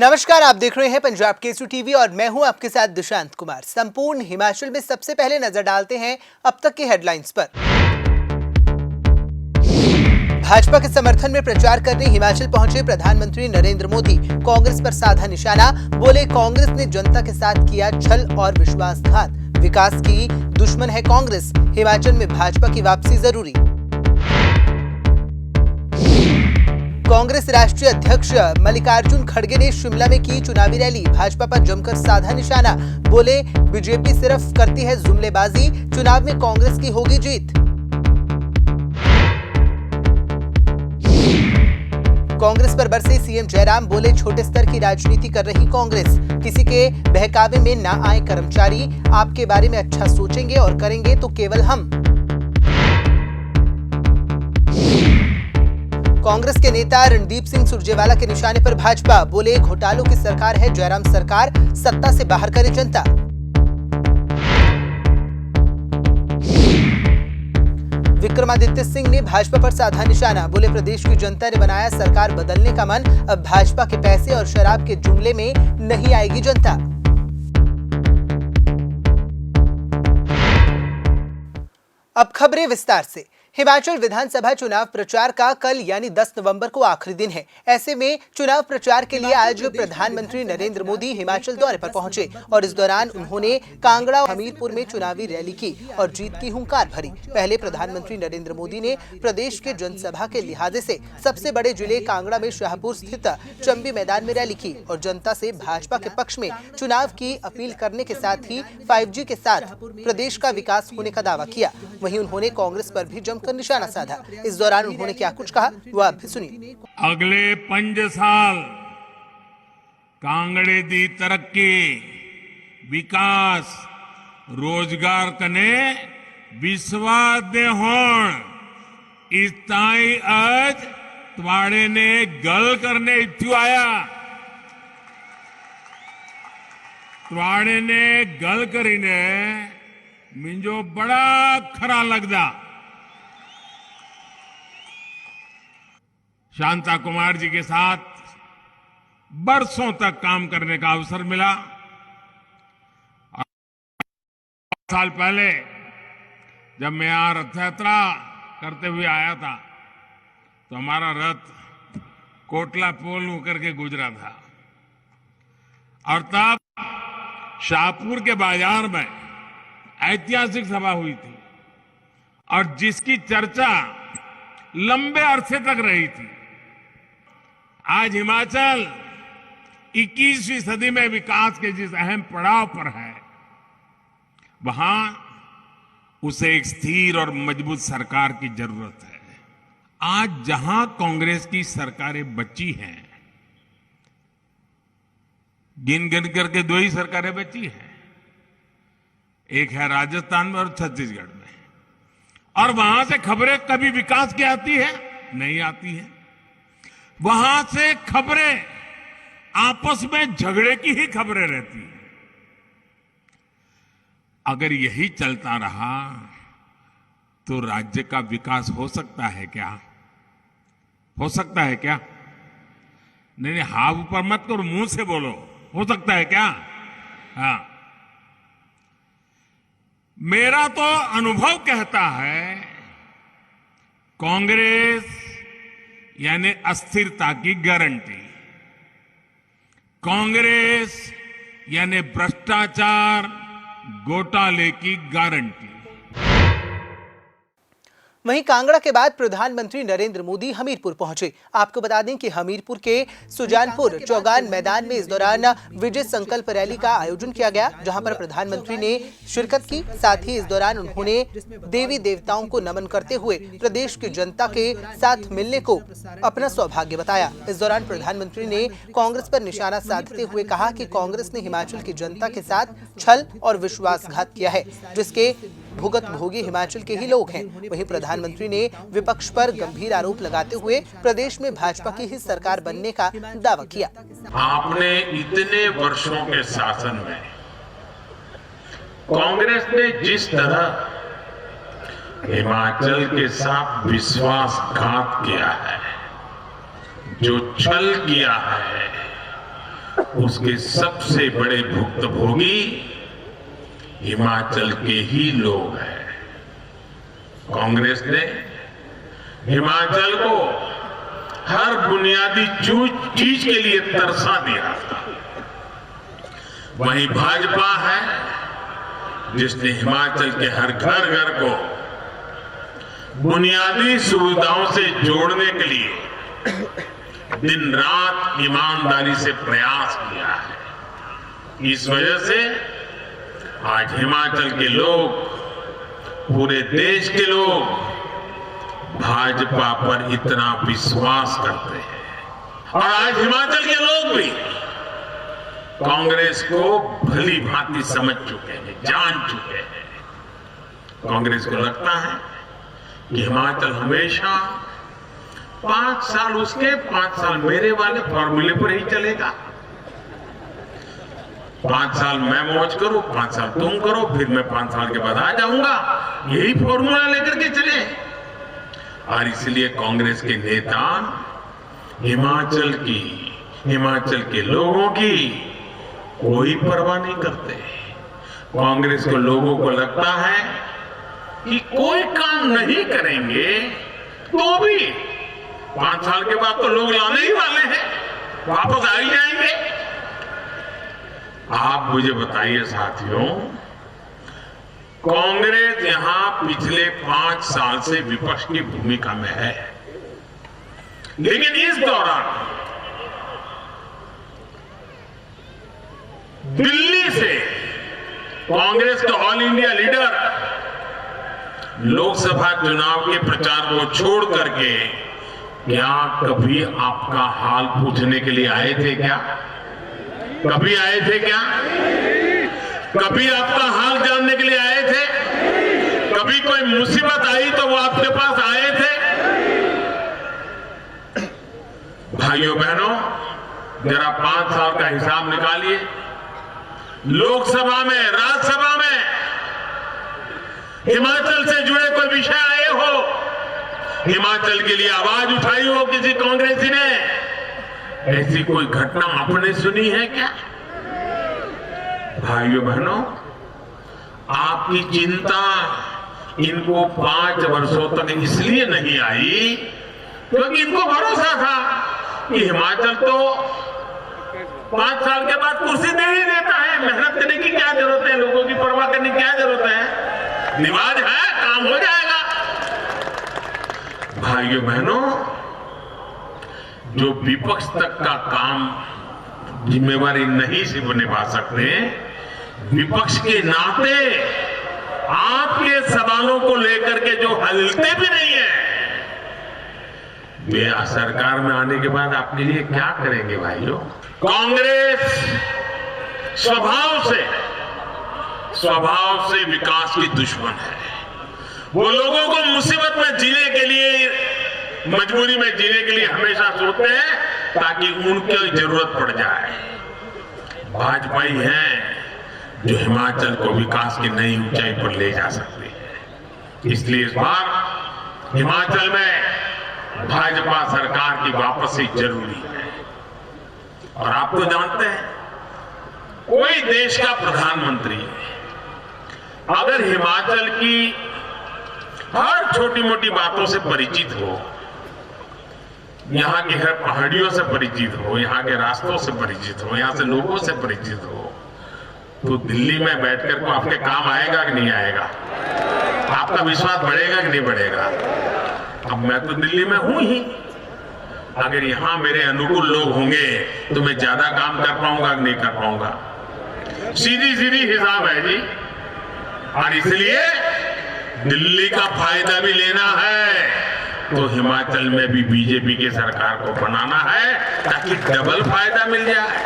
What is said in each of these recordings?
नमस्कार, आप देख रहे हैं पंजाब केसरी टीवी और मैं हूं आपके साथ दुशांत कुमार। संपूर्ण हिमाचल में सबसे पहले नजर डालते हैं अब तक की हेडलाइंस पर। भाजपा के समर्थन में प्रचार करने हिमाचल पहुंचे प्रधानमंत्री नरेंद्र मोदी। कांग्रेस पर साधा निशाना, बोले कांग्रेस ने जनता के साथ किया छल और विश्वासघात। विकास की दुश्मन है कांग्रेस, हिमाचल में भाजपा की वापसी जरूरी। कांग्रेस राष्ट्रीय अध्यक्ष मल्लिकार्जुन खड़गे ने शिमला में की चुनावी रैली। भाजपा पर जमकर साधा निशाना, बोले बीजेपी सिर्फ करती है जुमलेबाजी, चुनाव में कांग्रेस की होगी जीत। कांग्रेस पर बरसे सीएम जयराम, बोले छोटे स्तर की राजनीति कर रही कांग्रेस, किसी के बहकावे में ना आए कर्मचारी, आपके बारे में अच्छा सोचेंगे और करेंगे तो केवल हम। कांग्रेस के नेता रणदीप सिंह सुरजेवाला के निशाने पर भाजपा, बोले घोटालों की सरकार है जयराम सरकार, सत्ता से बाहर करे जनता। विक्रमादित्य सिंह ने भाजपा पर साधा निशाना, बोले प्रदेश की जनता ने बनाया सरकार बदलने का मन, अब भाजपा के पैसे और शराब के जुमले में नहीं आएगी जनता। अब खबरें विस्तार से। हिमाचल विधानसभा चुनाव प्रचार का कल यानी 10 नवंबर को आखिरी दिन है। ऐसे में चुनाव प्रचार के लिए आज प्रधानमंत्री नरेंद्र मोदी हिमाचल दौरे पर पहुंचे और इस दौरान उन्होंने कांगड़ा और हमीरपुर में चुनावी रैली की और जीत की हुंकार भरी। पहले प्रधानमंत्री नरेंद्र मोदी ने प्रदेश के जनसभा के लिहाजे से सबसे बड़े जिले कांगड़ा में शाहपुर स्थित चंबी मैदान में रैली की और जनता से भाजपा के पक्ष में चुनाव की अपील करने के साथ ही 5G के साथ प्रदेश का विकास होने का दावा किया। वहीं उन्होंने कांग्रेस पर भी कर निशाना साधा। इस दौरान उन्होंने क्या कुछ कहा, वो आप भी सुनिए। अगले 5 साल कांगड़े दी तरक्की, विकास, रोजगार कने विश्वास दे होण, इस ताई आज तुम्हारे ने गल करने इत्यु आया, तुम्हारे ने गल करीने मिंजो बड़ा खरा लगदा। शांता कुमार जी के साथ बरसों तक काम करने का अवसर मिला। 5 साल पहले जब मैं यहां रथ यात्रा करते हुए आया था तो हमारा रथ कोटला पुल होकर के गुजरा था और तब शाहपुर के बाजार में ऐतिहासिक सभा हुई थी और जिसकी चर्चा लंबे अरसे तक रही थी। आज हिमाचल 21वीं सदी में विकास के जिस अहम पड़ाव पर है, वहां उसे एक स्थिर और मजबूत सरकार की जरूरत है। आज जहां कांग्रेस की सरकारें बची हैं, गिन गिन करके 2 ही सरकारें बची हैं, एक है राजस्थान में और छत्तीसगढ़ में, और वहां से खबरें कभी विकास की आती है? नहीं आती है। वहां से खबरें आपस में झगड़े की ही खबरें रहती हैं। अगर यही चलता रहा तो राज्य का विकास हो सकता है क्या? हो सकता है क्या? नहीं, हाथ ऊपर मत करो, मुंह से बोलो, हो सकता है क्या? हाँ, मेरा तो अनुभव कहता है कांग्रेस यानी अस्थिरता की गारंटी, कांग्रेस यानी भ्रष्टाचार, घोटाले की गारंटी। वहीं कांगड़ा के बाद प्रधानमंत्री नरेंद्र मोदी हमीरपुर पहुंचे। आपको बता दें कि हमीरपुर के सुजानपुर चौगान मैदान में इस दौरान विजय संकल्प रैली का आयोजन किया गया, जहां पर प्रधानमंत्री ने शिरकत की। साथ ही इस दौरान उन्होंने देवी देवताओं को नमन करते हुए प्रदेश की जनता के साथ मिलने को अपना सौभाग्य बताया। इस दौरान प्रधानमंत्री ने कांग्रेस पर निशाना साधते हुए कहा कि कांग्रेस ने हिमाचल की जनता के साथ छल और विश्वासघात किया है, जिसके भुगत भोगी हिमाचल के ही लोग हैं। वहीं प्रधानमंत्री ने विपक्ष पर गंभीर आरोप लगाते हुए प्रदेश में भाजपा की ही सरकार बनने का दावा किया। आपने इतने वर्षों के शासन में कांग्रेस ने जिस तरह हिमाचल के साथ विश्वासघात किया है, जो छल किया है, उसके सबसे बड़े भुक्तभोगी हिमाचल के ही लोग हैं। कांग्रेस ने हिमाचल को हर बुनियादी चीज के लिए तरसा दिया था। वहीं भाजपा है जिसने हिमाचल के हर घर को बुनियादी सुविधाओं से जोड़ने के लिए दिन रात ईमानदारी से प्रयास किया है। इस वजह से आज हिमाचल के लोग, पूरे देश के लोग भाजपा पर इतना विश्वास करते हैं। और आज हिमाचल के लोग भी कांग्रेस को भली भांति समझ चुके हैं, जान चुके हैं। कांग्रेस को लगता है कि हिमाचल हमेशा 5 साल उसके 5 साल मेरे वाले फॉर्मूले पर ही चलेगा। 5 साल मैं मौज करूं, 5 साल तुम करो, फिर मैं 5 साल के बाद आ जाऊंगा, यही फॉर्मूला लेकर के चले। और इसलिए कांग्रेस के नेता हिमाचल के लोगों की कोई परवाह नहीं करते। कांग्रेस के लोगों को लगता है कि कोई काम नहीं करेंगे तो भी 5 साल के बाद तो लोग लाने ही वाले हैं, वापस आ ही जाएंगे। आप मुझे बताइए साथियों, कांग्रेस यहां पिछले 5 साल से विपक्ष की भूमिका में है, लेकिन इस दौरान दिल्ली से कांग्रेस के ऑल इंडिया लीडर लोकसभा चुनाव के प्रचार को छोड़ करके क्या कभी आपका हाल पूछने के लिए आए थे क्या? कभी आए थे क्या? कभी आपका हाल जानने के लिए आए थे? कभी कोई मुसीबत आई तो वो आपके पास आए थे? भाइयों बहनों, जरा 5 साल का हिसाब निकालिए। लोकसभा में, राज्यसभा में हिमाचल से जुड़े कोई विषय आए हो, हिमाचल के लिए आवाज उठाई हो किसी कांग्रेसी ने, ऐसी कोई घटना आपने सुनी है क्या? भाइयों बहनों, आपकी चिंता इनको 5 वर्षों तक इसलिए नहीं आई क्योंकि इनको भरोसा था कि हिमाचल तो 5 साल के बाद कुर्सी दे ही देता है, मेहनत करने की क्या जरूरत है, लोगों की परवाह करने की क्या जरूरत है, निवाज है, काम हो जाएगा। भाइयों बहनों, जो विपक्ष तक का काम जिम्मेवारी नहीं से निभा सकते, विपक्ष के नाते आपके सवालों को लेकर के जो हलते भी नहीं है, वे सरकार में आने के बाद आपके लिए क्या करेंगे? भाइयों, कांग्रेस स्वभाव से विकास की दुश्मन है। वो लोगों को मुसीबत में जीने के लिए, मजबूरी में जीने के लिए हमेशा सोचते हैं ताकि उनकी जरूरत पड़ जाए। भाजपा ही है जो हिमाचल को विकास की नई ऊंचाई पर ले जा सकती है। इसलिए इस बार हिमाचल में भाजपा सरकार की वापसी जरूरी है। और आप तो जानते हैं, कोई देश का प्रधानमंत्री अगर हिमाचल की हर छोटी मोटी बातों से परिचित हो, यहाँ की हर पहाड़ियों से परिचित हो, यहाँ के रास्तों से परिचित हो, यहाँ से लोगों से परिचित हो, तो दिल्ली में बैठकर को आपके काम आएगा कि नहीं आएगा? आपका विश्वास बढ़ेगा कि नहीं बढ़ेगा? अब मैं तो दिल्ली में हूं ही, अगर यहाँ मेरे अनुकूल लोग होंगे तो मैं ज्यादा काम कर पाऊंगा कि नहीं कर पाऊंगा? सीधी हिसाब है जी। और इसलिए दिल्ली का फायदा भी लेना है तो हिमाचल में भी बीजेपी की सरकार को बनाना है ताकि डबल फायदा मिल जाए।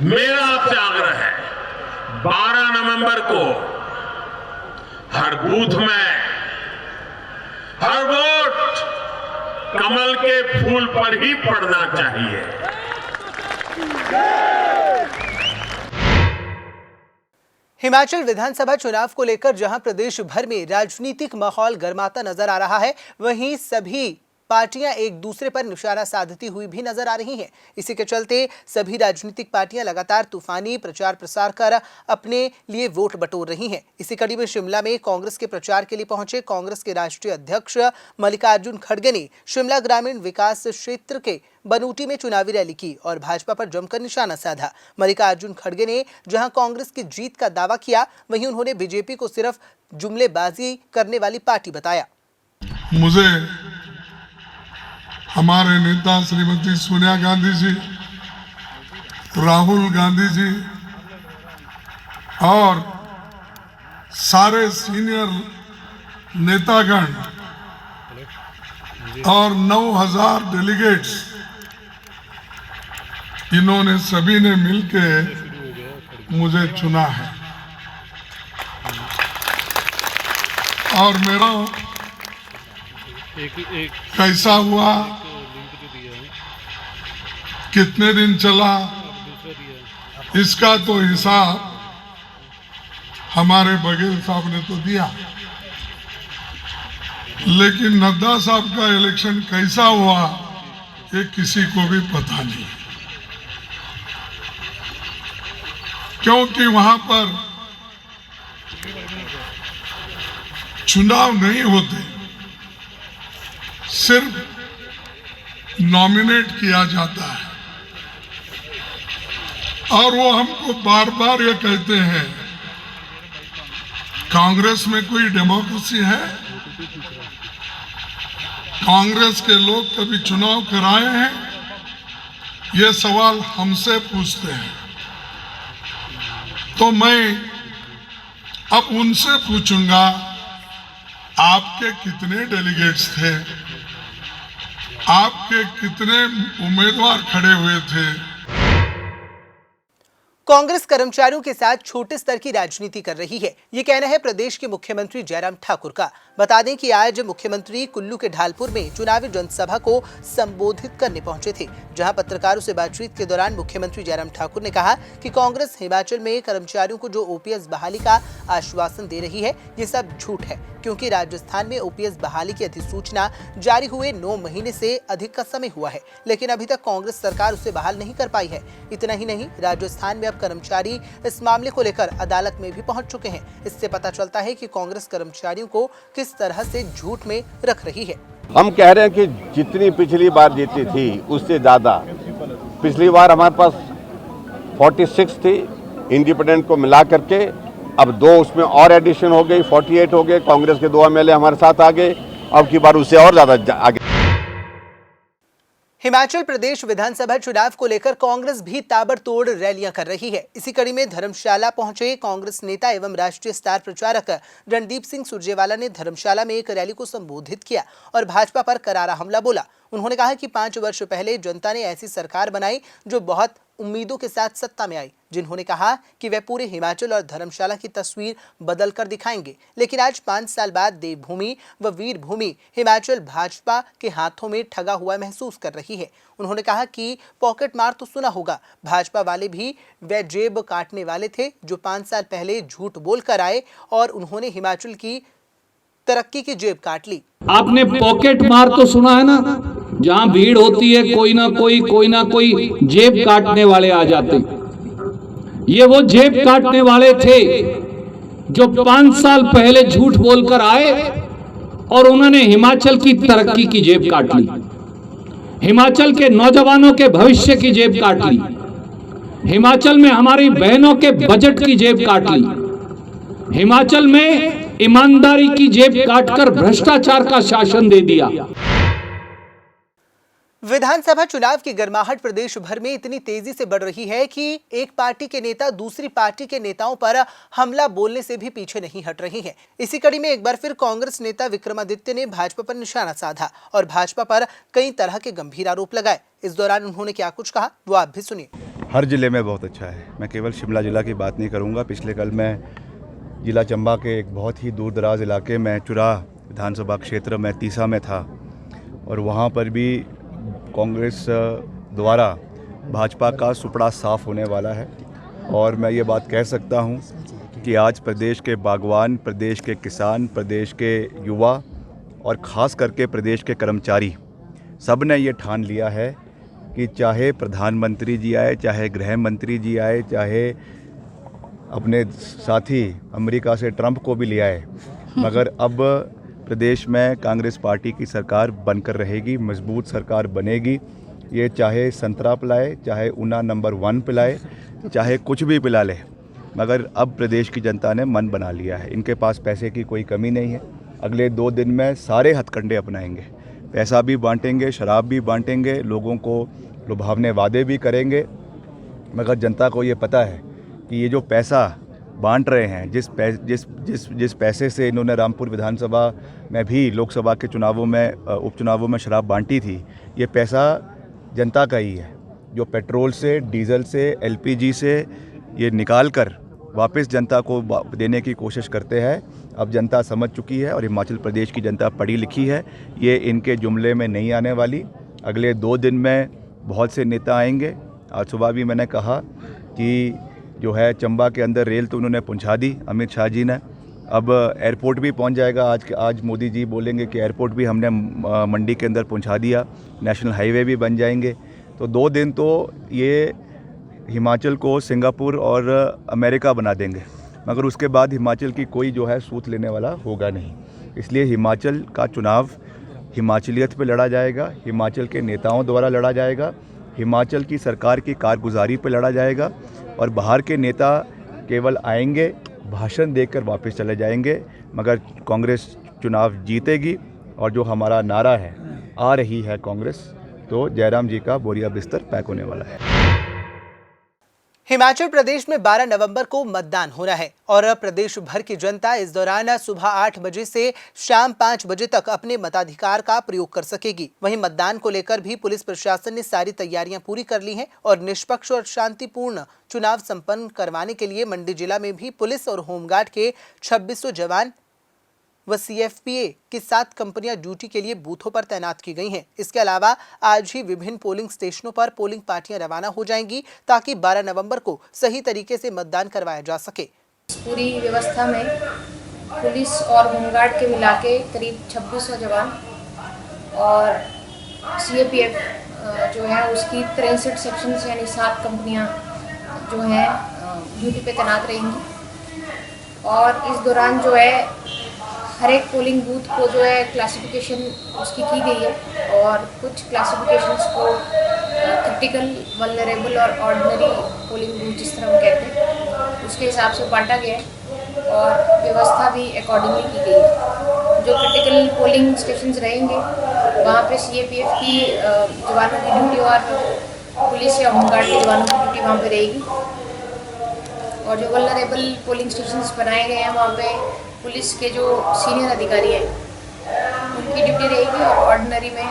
मेरा आपसे आग्रह है, 12 नवंबर को हर बूथ में हर वोट कमल के फूल पर ही पड़ना चाहिए। हिमाचल विधानसभा चुनाव को लेकर जहां प्रदेश भर में राजनीतिक माहौल गर्माता नजर आ रहा है, वहीं सभी पार्टियां एक दूसरे पर निशाना साधती हुई भी नजर आ रही हैं। इसी के चलते सभी राजनीतिक पार्टियां लगातार तूफानी प्रचार प्रसार कर अपने लिए वोट बटोर रही हैं। इसी कड़ी में शिमला में कांग्रेस के प्रचार के लिए पहुंचे कांग्रेस के राष्ट्रीय अध्यक्ष मल्लिकार्जुन खड़गे ने शिमला ग्रामीण विकास क्षेत्र के बनूटी में चुनावी रैली की और भाजपा पर जमकर निशाना साधा। मल्लिकार्जुन खड़गे ने जहां कांग्रेस की जीत का दावा किया, वहीं उन्होंने बीजेपी को सिर्फ जुमलेबाजी करने वाली पार्टी बताया। मुझे हमारे नेता श्रीमती सोनिया गांधी जी, राहुल गांधी जी और सारे सीनियर नेतागण और 9,000 डेलीगेट्स, इन्होंने सभी ने मिलके मुझे चुना है और मेरा कैसा हुआ, कितने दिन चला, इसका तो हिसाब हमारे बघेल साहब ने तो दिया, लेकिन नड्डा साहब का इलेक्शन कैसा हुआ ये किसी को भी पता नहीं, क्योंकि वहां पर चुनाव नहीं होते, सिर्फ नॉमिनेट किया जाता है और वो हमको बार बार ये कहते हैं कांग्रेस में कोई डेमोक्रेसी है? कांग्रेस के लोग कभी चुनाव कराए हैं? ये सवाल हमसे पूछते हैं। तो मैं अब उनसे पूछूंगा, आपके कितने डेलीगेट्स थे? आपके कितने उम्मीदवार खड़े हुए थे? कांग्रेस कर्मचारियों के साथ छोटे स्तर की राजनीति कर रही है, ये कहना है प्रदेश के मुख्यमंत्री जयराम ठाकुर का। बता दें कि आज मुख्यमंत्री कुल्लू के ढालपुर में चुनावी जनसभा को संबोधित करने पहुंचे थे, जहां पत्रकारों से बातचीत के दौरान मुख्यमंत्री जयराम ठाकुर ने कहा कि कांग्रेस हिमाचल में कर्मचारियों को जो ओपीएस बहाली का आश्वासन दे रही है, ये सब झूठ है, क्योंकि राजस्थान में ओपीएस बहाली की अधिसूचना जारी हुए 9 महीने से अधिक का समय हुआ है, लेकिन अभी तक कांग्रेस सरकार उसे बहाल नहीं कर पाई है। इतना ही नहीं, राजस्थान में अब कर्मचारी इस मामले को लेकर अदालत में भी पहुंच चुके हैं। इससे पता चलता है कि कांग्रेस कर्मचारियों को किस तरह से झूठ में रख रही है। हम कह रहे हैं कि जितनी पिछली बार जीती थी उससे ज्यादा, पिछली बार हमारे पास 46 थी, इंडिपेंडेंट को मिला करके अब 2 उसमें और एडिशन हो गई, 48 हो गए। कांग्रेस के 2 एमएलए हमारे साथ आ गए, अब की बार उससे और ज्यादा आगे। हिमाचल प्रदेश विधानसभा चुनाव को लेकर कांग्रेस भी ताबड़तोड़ रैलियां कर रही है। इसी कड़ी में धर्मशाला पहुंचे कांग्रेस नेता एवं राष्ट्रीय स्टार प्रचारक रणदीप सिंह सुरजेवाला ने धर्मशाला में एक रैली को संबोधित किया और भाजपा पर करारा हमला बोला। उन्होंने कहा कि 5 वर्ष पहले जनता ने ऐसी सरकार बनाई जो बहुत उम्मीदों के साथ सत्ता में आई, जिन्होंने कहा कि वे पूरे हिमाचल और धर्मशाला की तस्वीर बदल कर दिखाएंगे। लेकिन आज 5 साल बाद देवभूमि व वीरभूमि हिमाचल भाजपा के हाथों में ठगा हुआ महसूस कर रही है। उन्होंने कहा कि पॉकेट मार तो सुना होगा, भाजपा वाले भी वे जेब काटने वाले थे जो 5 साल पहले झूठ बोलकर आए और उन्होंने हिमाचल की तरक्की की जेब काट ली। आपने पॉकेट मार तो सुना है ना, जहां भीड़ होती है कोई ना कोई जेब काटने वाले आ जाते। ये वो जेब काटने वाले थे जो 5 साल पहले झूठ बोलकर आए और उन्होंने हिमाचल की तरक्की की जेब काट ली, हिमाचल के नौजवानों के भविष्य की जेब काट ली, हिमाचल में हमारी बहनों के बजट की जेब काट ली, हिमाचल में ईमानदारी की जेब काटकर भ्रष्टाचार का शासन दे दिया। विधानसभा चुनाव की गर्माहट प्रदेश भर में इतनी तेजी से बढ़ रही है कि एक पार्टी के नेता दूसरी पार्टी के नेताओं पर हमला बोलने से भी पीछे नहीं हट रही हैं। इसी कड़ी में एक बार फिर कांग्रेस नेता विक्रमादित्य ने भाजपा पर निशाना साधा और भाजपा पर कई तरह के गंभीर आरोप लगाए। इस दौरान उन्होंने क्या कुछ कहा वो आप भी सुनिए। हर जिले में बहुत अच्छा है, मैं केवल शिमला जिला की बात नहीं करूँगा। पिछले कल मैं जिला चंबा के एक बहुत ही दूर दराज इलाके में चुराह विधानसभा क्षेत्र में तीसा में था और वहाँ पर भी कांग्रेस द्वारा भाजपा का सुपड़ा साफ होने वाला है। और मैं ये बात कह सकता हूँ कि आज प्रदेश के बागवान, प्रदेश के किसान, प्रदेश के युवा और ख़ास करके प्रदेश के कर्मचारी सब ने ये ठान लिया है कि चाहे प्रधानमंत्री जी आए, चाहे गृह मंत्री जी आए, चाहे अपने साथी अमेरिका से ट्रंप को भी ले आए, मगर अब प्रदेश में कांग्रेस पार्टी की सरकार बनकर रहेगी, मजबूत सरकार बनेगी। ये चाहे संतरा पिलाए, चाहे ऊना नंबर 1 पिलाए, चाहे कुछ भी पिला ले, मगर अब प्रदेश की जनता ने मन बना लिया है। इनके पास पैसे की कोई कमी नहीं है। अगले 2 दिन में सारे हथकंडे अपनाएंगे, पैसा भी बांटेंगे, शराब भी बांटेंगे, लोगों को लुभावने वादे भी करेंगे, मगर जनता को ये पता है कि ये जो पैसा बांट रहे हैं, जिस पैसे से इन्होंने रामपुर विधानसभा में भी लोकसभा के चुनावों में उपचुनावों में शराब बांटी थी, ये पैसा जनता का ही है, जो पेट्रोल से, डीजल से, एलपीजी से ये निकाल कर वापस जनता को देने की कोशिश करते हैं। अब जनता समझ चुकी है और हिमाचल प्रदेश की जनता पढ़ी लिखी है, ये इनके जुमले में नहीं आने वाली। अगले 2 दिन में बहुत से नेता आएंगे। आज सुबह भी मैंने कहा कि जो है चंबा के अंदर रेल तो उन्होंने पहुंचा दी अमित शाह जी ने, अब एयरपोर्ट भी पहुंच जाएगा। आज मोदी जी बोलेंगे कि एयरपोर्ट भी हमने मंडी के अंदर पहुंचा दिया, नेशनल हाईवे भी बन जाएंगे। तो 2 दिन तो ये हिमाचल को सिंगापुर और अमेरिका बना देंगे, मगर उसके बाद हिमाचल की कोई जो है सूत लेने वाला होगा नहीं। इसलिए हिमाचल का चुनाव हिमाचलियत पे लड़ा जाएगा, हिमाचल के नेताओं द्वारा लड़ा जाएगा, हिमाचल की सरकार की कारगुजारी पे लड़ा जाएगा, और बाहर के नेता केवल आएंगे, भाषण देकर वापस चले जाएंगे, मगर कांग्रेस चुनाव जीतेगी। और जो हमारा नारा है, आ रही है कांग्रेस, तो जयराम जी का बोरिया बिस्तर पैक होने वाला है। हिमाचल प्रदेश में 12 नवंबर को मतदान होना है और प्रदेश भर की जनता इस दौरान सुबह 8 बजे से शाम 5 बजे तक अपने मताधिकार का प्रयोग कर सकेगी। वहीं मतदान को लेकर भी पुलिस प्रशासन ने सारी तैयारियां पूरी कर ली हैं और निष्पक्ष और शांतिपूर्ण चुनाव संपन्न करवाने के लिए मंडी जिला में भी पुलिस और होमगार्ड के 2600 जवान व सीएफपीए की 7 कंपनियां ड्यूटी के लिए बूथों पर तैनात की गई हैं। इसके अलावा आज ही विभिन्न पोलिंग स्टेशनों पर पोलिंग पार्टियां रवाना हो जाएंगी ताकि 12 नवंबर को सही तरीके से मतदान करवाया जा सके। पूरी व्यवस्था में पुलिस और होमगार्ड के मिला के करीब 2600 जवान और सीएपीएफ जो है उसकी 63 सेक्शन यानी 7 कंपनियां जो हैं ड्यूटी पे तैनात रहेंगी। और इस दौरान जो है हर एक पोलिंग बूथ को जो है क्लासिफिकेशन उसकी की गई है और कुछ क्लासिफिकेशंस को क्रिटिकल, वल्नरेबल और ऑर्डिनरी पोलिंग बूथ जिस तरह हम कहते हैं उसके हिसाब से बांटा गया है और व्यवस्था भी अकॉर्डिंगली की गई है। जो क्रिटिकल पोलिंग स्टेशंस रहेंगे वहाँ पे सीएपीएफ की जवानों की ड्यूटी और पुलिस या होमगार्ड के जवानों की ड्यूटी वहाँ पे रहेगी। और जो वल्नरेबल पोलिंग स्टेशंस बनाए गए हैं वहाँ पे पुलिस के जो सीनियर अधिकारी हैं उनकी ड्यूटी रहेगी और ऑर्डिनरी में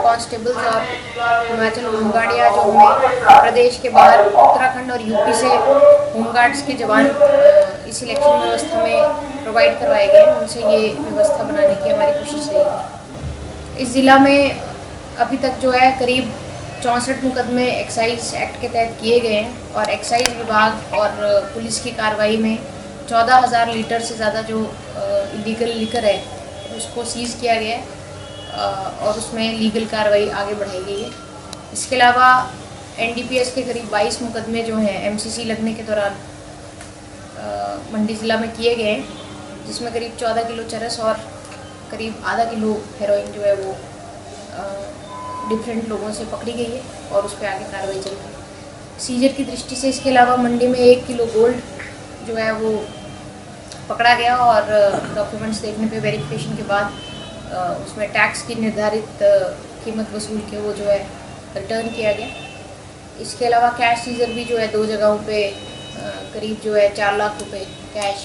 कांस्टेबल्स और हिमाचल होमगार्ड या जो हमें प्रदेश के बाहर उत्तराखंड और यूपी से होमगार्ड्स के जवान इस इलेक्शन व्यवस्था में प्रोवाइड करवाए गए हैं, उनसे ये व्यवस्था बनाने की हमारी कोशिश रहेगी। इस ज़िला में अभी तक जो है करीब 64 मुकदमे एक्साइज एक्ट के तहत किए गए हैं और एक्साइज विभाग और पुलिस की कार्रवाई में 14,000 लीटर से ज़्यादा जो इलीगल लिकर है उसको सीज़ किया गया है और उसमें लीगल कार्रवाई आगे बढ़ाई गई है। इसके अलावा एनडीपीएस के करीब 22 मुकदमे जो हैं एमसीसी लगने के दौरान मंडी ज़िला में किए गए हैं, जिसमें करीब 14 किलो चरस और करीब आधा किलो हेरोइन जो है वो डिफरेंट लोगों से पकड़ी गई है और उस पर आगे कार्रवाई चल रही है। सीजर की दृष्टि से इसके अलावा मंडी में 1 किलो गोल्ड जो है वो पकड़ा गया और डॉक्यूमेंट्स देखने पे वेरिफिकेशन के बाद उसमें टैक्स की निर्धारित कीमत वसूल के वो जो है रिटर्न किया गया। इसके अलावा कैश सीजर भी जो है 2 जगहों पे करीब जो है 4 लाख रुपए कैश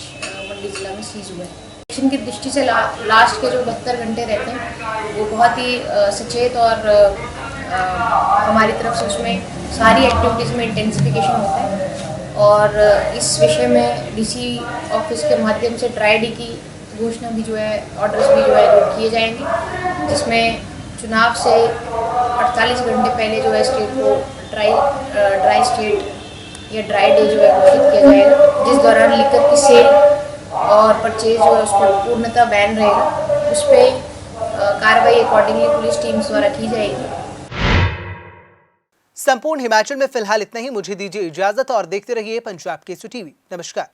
मंडी ज़िला में सीज हुआ है। इलेक्शन की दृष्टि से लास्ट के जो 72 घंटे रहते हैं वो बहुत ही सचेत और हमारी तरफ से उसमें सारी एक्टिविटीज़ में इंटेंसिफिकेशन होता है और इस विषय में डीसी ऑफिस के माध्यम से ड्राई डे की घोषणा भी जो है ऑर्डर्स भी जो है किए जाएंगे, जिसमें चुनाव से 48 घंटे पहले जो है स्टेट को ड्राई स्टेट या ड्राई डे जो है घोषित किया जाएगा, जिस दौरान लिकर की सेल और परचेज जो है उसको पूर्णतः बैन रहेगा। उस पर कार्रवाई कार्रवाई अकॉर्डिंगली पुलिस टीम्स द्वारा की जाएगी। संपूर्ण हिमाचल में फिलहाल इतना ही। मुझे दीजिए इजाजत और देखते रहिए पंजाब केसरी टीवी। नमस्कार।